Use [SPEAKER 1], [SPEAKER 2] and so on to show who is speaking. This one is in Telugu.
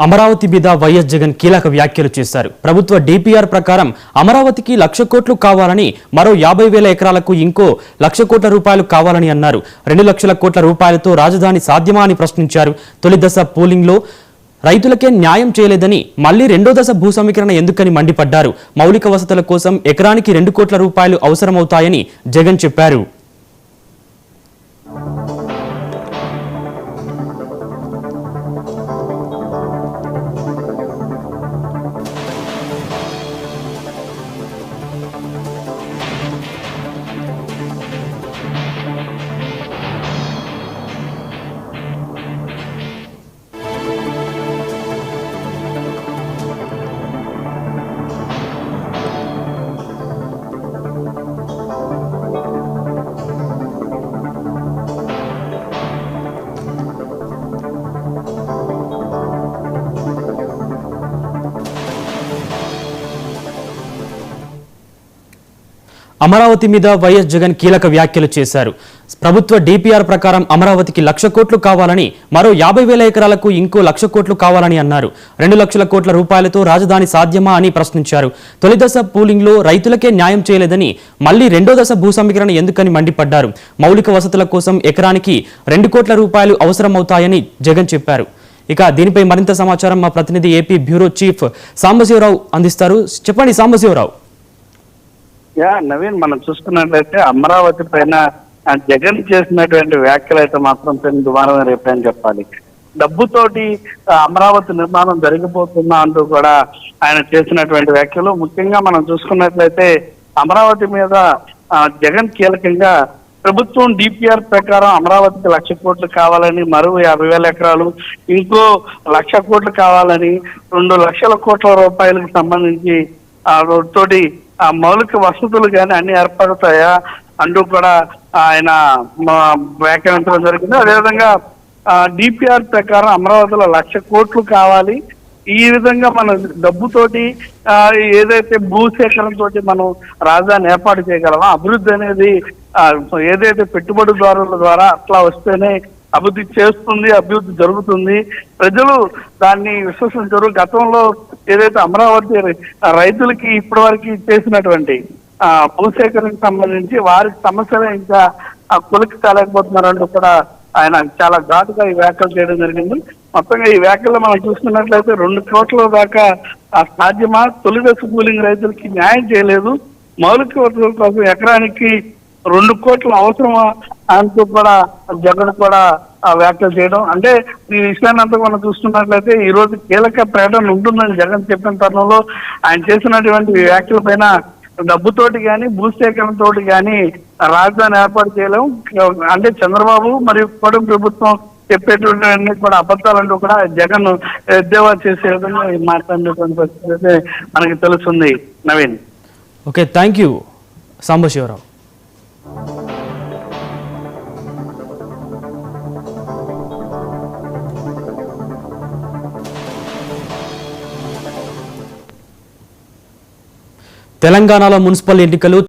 [SPEAKER 1] అమరావతి మీద వైఎస్ జగన్ కీలక వ్యాఖ్యలు చేశారు. ప్రభుత్వ డిపిఆర్ ప్రకారం అమరావతికి 1,00,000 కోట్లు కావాలని, మరో 50,000 ఎకరాలకు ఇంకో 1,00,000 కోట్ల రూపాయలు కావాలని అన్నారు. 2,00,000 కోట్ల రూపాయలతో రాజధాని సాధ్యమా అని ప్రశ్నించారు. తొలి దశ పూలింగ్లో రైతులకే న్యాయం చేయలేదని, మళ్లీ రెండో దశ భూ సమీకరణ ఎందుకని మండిపడ్డారు. మౌలిక వసతుల కోసం ఎకరానికి 2 కోట్ల రూపాయలు అవసరమవుతాయని జగన్ చెప్పారు. అమరావతి మీద వైఎస్ జగన్ కీలక వ్యాఖ్యలు చేశారు. ప్రభుత్వ డిపిఆర్ ప్రకారం అమరావతికి 1,00,000 కోట్లు కావాలని, మరో 50,000 ఎకరాలకు ఇంకో 1,00,000 కోట్లు కావాలని అన్నారు. 2,00,000 కోట్ల రూపాయలతో రాజధాని సాధ్యమా అని ప్రశ్నించారు. తొలి దశ పూలింగ్లో రైతులకే న్యాయం చేయలేదని, మళ్లీ రెండో దశ భూ సమీకరణ ఎందుకని మండిపడ్డారు. మౌలిక వసతుల కోసం ఎకరానికి 2 కోట్ల రూపాయలు అవసరమవుతాయని జగన్ చెప్పారు. ఇక దీనిపై మరింత సమాచారం మా ప్రతినిధి ఏపీ బ్యూరో చీఫ్ సాంబశివరావు అందిస్తారు. చెప్పండి సాంబశివరావు.
[SPEAKER 2] నవీన్, మనం చూసుకున్నట్లయితే అమరావతి పైన జగన్ చేసినటువంటి వ్యాఖ్యలు అయితే మాత్రం దుమారమైన రేపని చెప్పాలి. డబ్బుతోటి అమరావతి నిర్మాణం జరిగిపోతుందా అంటూ కూడా ఆయన చేసినటువంటి వ్యాఖ్యలు. ముఖ్యంగా మనం చూసుకున్నట్లయితే అమరావతి మీద జగన్ కీలకంగా ప్రభుత్వం డిపిఆర్ ప్రకారం అమరావతికి 1,00,000 కోట్లు కావాలని, మరో 50,000 ఎకరాలు ఇంకో 1,00,000 కోట్లు కావాలని, 2,00,000 కోట్ల రూపాయలకు సంబంధించి తోటి మౌలిక వసతులు కానీ అన్ని ఏర్పడతాయా అంటూ కూడా ఆయన వ్యాఖ్యానించడం జరిగింది. అదేవిధంగా డిపిఆర్ ప్రకారం అమరావతిలో 1,00,000 కోట్లు కావాలి. ఈ విధంగా మన డబ్బుతోటి ఏదైతే భూసేకరణతో మనం రాజధాని ఏర్పాటు చేయగలమో, అభివృద్ధి అనేది ఏదైతే పెట్టుబడిదారుల ద్వారా అట్లా వస్తేనే అభివృద్ధి చేస్తుంది, అభివృద్ధి జరుగుతుంది. ప్రజలు దాన్ని విశ్వసించరు. గతంలో ఏదైతే అమరావతి రైతులకి ఇప్పటి వరకు చేసినటువంటి భూసేకరణకు సంబంధించి వారి సమస్యలు ఇంకా కొలికి కాలేకపోతున్నారంటూ కూడా ఆయన చాలా ఘాటుగా ఈ వ్యాఖ్యలు చేయడం జరిగింది. మొత్తంగా ఈ వ్యాఖ్యలు మనం చూసుకున్నట్లయితే 2 కోట్ల దాకా సాధ్యమా, తొలి దశ కూలింగ్ రైతులకి న్యాయం చేయలేదు, మౌలిక వసతుల కోసం ఎకరానికి 2 కోట్లు అవసరమా అంటూ కూడా జగన్ కూడా వ్యాఖ్యలు చేయడం. అంటే ఈ విషయాన్ని అంతా మనం చూసుకున్నట్లయితే ఈ రోజు కీలక ప్రకటన ఉంటుందని జగన్ చెప్పిన తరుణంలో ఆయన చేసినటువంటి వ్యాఖ్యల పైన డబ్బుతోటి కానీ భూసేకరణతోటి కానీ రాజధాని ఏర్పాటు చేయలేము. అంటే చంద్రబాబు మరియు కూటమి ప్రభుత్వం చెప్పేటువంటి కూడా అబద్ధాలంటూ కూడా జగన్ ఎద్దేవా చేసే విధంగా మాట్లాడినటువంటి పరిస్థితి అయితే మనకి తెలుస్తుంది. Naveen.
[SPEAKER 1] Okay, thank you Sambasivarao. తెలంగాణలో మున్సిపల్ ఎన్నికలు